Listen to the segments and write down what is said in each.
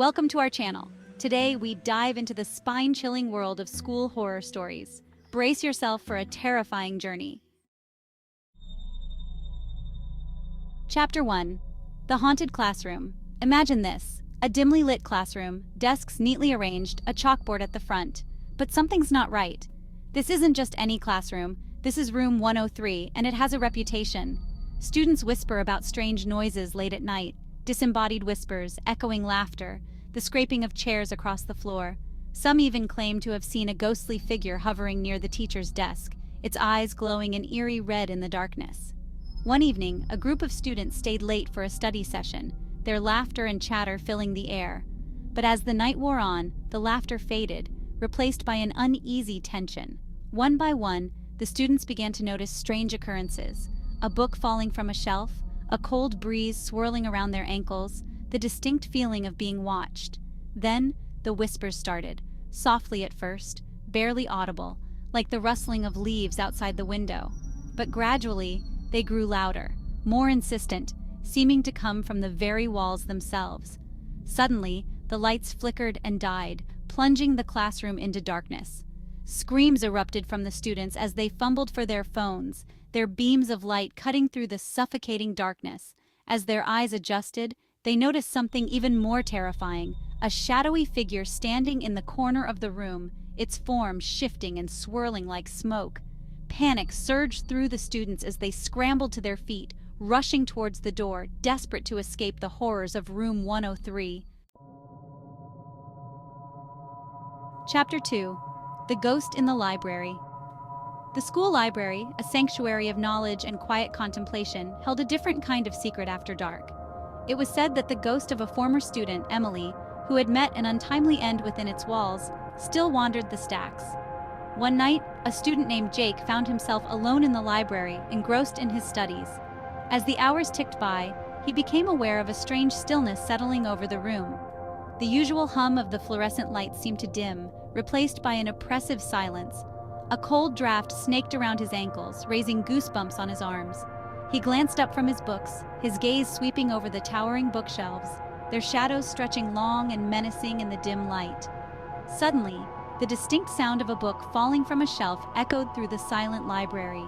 Welcome to our channel. Today, we dive into the spine-chilling world of school horror stories. Brace yourself for a terrifying journey. Chapter 1. The Haunted Classroom. Imagine this: a dimly lit classroom, desks neatly arranged, a chalkboard at the front. But something's not right. This isn't just any classroom. This is room 103, and it has a reputation. Students whisper about strange noises late at night, disembodied whispers, echoing laughter, the scraping of chairs across the floor. Some even claim to have seen a ghostly figure hovering near the teacher's desk, its eyes glowing an eerie red in the darkness. One evening, a group of students stayed late for a study session, their laughter and chatter filling the air. But as the night wore on, the laughter faded, replaced by an uneasy tension. One by one, the students began to notice strange occurrences: a book falling from a shelf, a cold breeze swirling around their ankles, the distinct feeling of being watched. Then, the whispers started, softly at first, barely audible, like the rustling of leaves outside the window. But gradually, they grew louder, more insistent, seeming to come from the very walls themselves. Suddenly, the lights flickered and died, plunging the classroom into darkness. Screams erupted from the students as they fumbled for their phones, their beams of light cutting through the suffocating darkness. As their eyes adjusted, they noticed something even more terrifying: a shadowy figure standing in the corner of the room, its form shifting and swirling like smoke. Panic surged through the students as they scrambled to their feet, rushing towards the door, desperate to escape the horrors of room 103. Chapter 2. The Ghost in the Library. The school library, a sanctuary of knowledge and quiet contemplation, held a different kind of secret after dark. It was said that the ghost of a former student, Emily, who had met an untimely end within its walls, still wandered the stacks. One night, a student named Jake found himself alone in the library, engrossed in his studies. As the hours ticked by, he became aware of a strange stillness settling over the room. The usual hum of the fluorescent lights seemed to dim, replaced by an oppressive silence. A cold draft snaked around his ankles, raising goosebumps on his arms. He glanced up from his books, his gaze sweeping over the towering bookshelves, their shadows stretching long and menacing in the dim light. Suddenly, the distinct sound of a book falling from a shelf echoed through the silent library.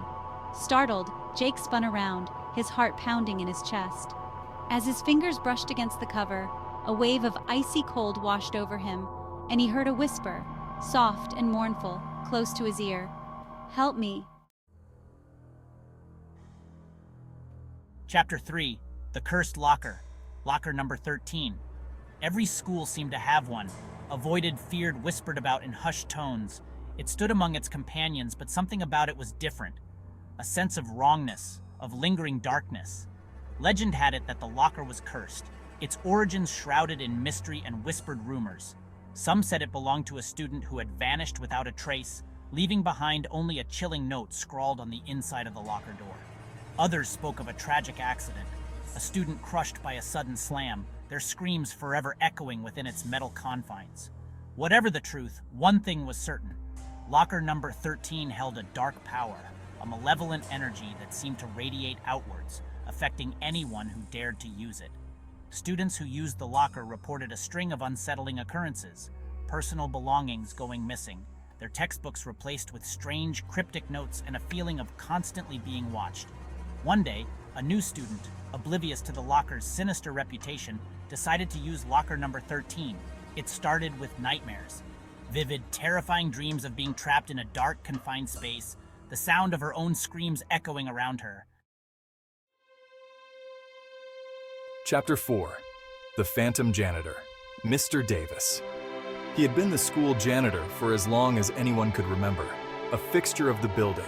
Startled, Jake spun around, his heart pounding in his chest. As his fingers brushed against the cover, a wave of icy cold washed over him, and he heard a whisper, soft and mournful, close to his ear. "Help me." Chapter 3. The Cursed Locker. Locker number 13. Every school seemed to have one. Avoided, feared, whispered about in hushed tones. It stood among its companions, but something about it was different. A sense of wrongness, of lingering darkness. Legend had it that the locker was cursed, its origins shrouded in mystery and whispered rumors. Some said it belonged to a student who had vanished without a trace, leaving behind only a chilling note scrawled on the inside of the locker door. Others spoke of a tragic accident, a student crushed by a sudden slam, their screams forever echoing within its metal confines. Whatever the truth, one thing was certain: locker number 13 held a dark power, a malevolent energy that seemed to radiate outwards, affecting anyone who dared to use it. Students who used the locker reported a string of unsettling occurrences: personal belongings going missing, their textbooks replaced with strange, cryptic notes, and a feeling of constantly being watched. One day, a new student, oblivious to the locker's sinister reputation, decided to use locker number 13. It started with nightmares. Vivid, terrifying dreams of being trapped in a dark, confined space, the sound of her own screams echoing around her. Chapter 4. The Phantom Janitor. Mr. Davis. He had been the school janitor for as long as anyone could remember, a fixture of the building,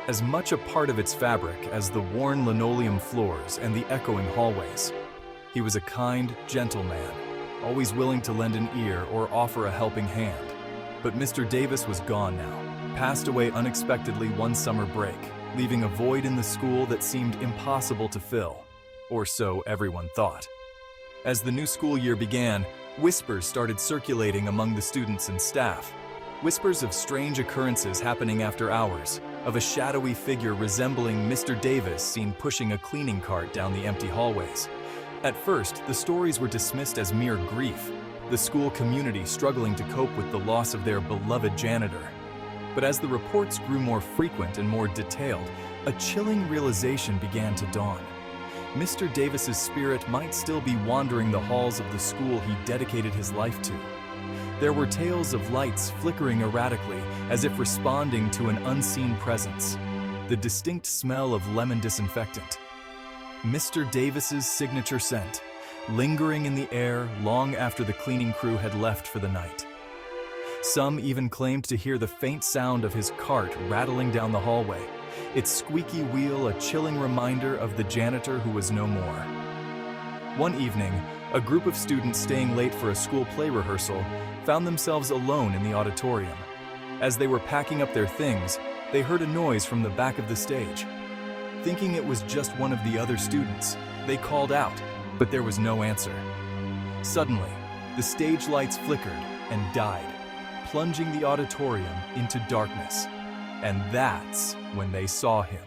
as much a part of its fabric as the worn linoleum floors and the echoing hallways. He was a kind, gentle man, always willing to lend an ear or offer a helping hand. But Mr. Davis was gone now, passed away unexpectedly one summer break, leaving a void in the school that seemed impossible to fill. Or so everyone thought. As the new school year began, whispers started circulating among the students and staff. Whispers of strange occurrences happening after hours, of a shadowy figure resembling Mr. Davis seen pushing a cleaning cart down the empty hallways. At first, the stories were dismissed as mere grief, the school community struggling to cope with the loss of their beloved janitor. But as the reports grew more frequent and more detailed, a chilling realization began to dawn. Mr. Davis's spirit might still be wandering the halls of the school he dedicated his life to. There were tales of lights flickering erratically as if responding to an unseen presence, the distinct smell of lemon disinfectant, Mr. Davis's signature scent, lingering in the air long after the cleaning crew had left for the night. Some even claimed to hear the faint sound of his cart rattling down the hallway, its squeaky wheel a chilling reminder of the janitor who was no more. One evening, a group of students staying late for a school play rehearsal found themselves alone in the auditorium. As they were packing up their things, they heard a noise from the back of the stage. Thinking it was just one of the other students, they called out, but there was no answer. Suddenly, the stage lights flickered and died, plunging the auditorium into darkness. And that's when they saw him.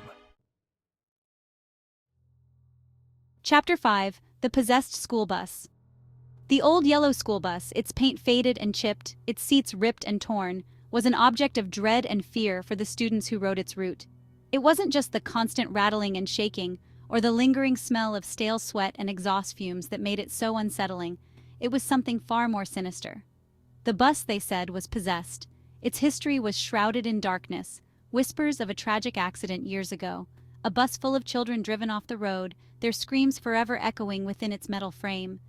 Chapter 5: The Possessed School Bus. The old yellow school bus, its paint faded and chipped, its seats ripped and torn, was an object of dread and fear for the students who rode its route. It wasn't just the constant rattling and shaking, or the lingering smell of stale sweat and exhaust fumes that made it so unsettling. It was something far more sinister. The bus, they said, was possessed. Its history was shrouded in darkness, whispers of a tragic accident years ago, a bus full of children driven off the road, their screams forever echoing within its metal frame.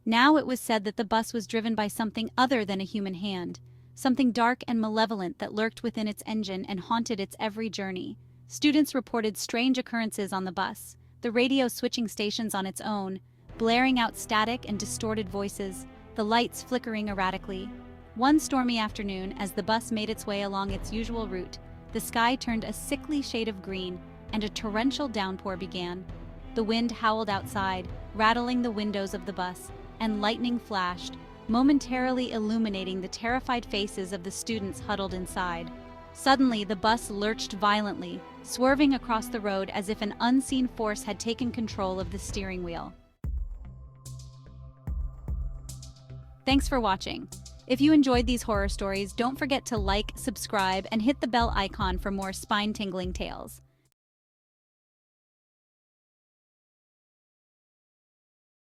Now it was said that the bus was driven by something other than a human hand, something dark and malevolent that lurked within its engine and haunted its every journey. Students reported strange occurrences on the bus, the radio switching stations on its own, blaring out static and distorted voices, the lights flickering erratically. One stormy afternoon, as the bus made its way along its usual route, the sky turned a sickly shade of green, and a torrential downpour began. The wind howled outside, rattling the windows of the bus, and lightning flashed, momentarily illuminating the terrified faces of the students huddled inside. Suddenly, the bus lurched violently, swerving across the road as if an unseen force had taken control of the steering wheel. Thanks for watching. If you enjoyed these horror stories, don't forget to like, subscribe, and hit the bell icon for more spine-tingling tales.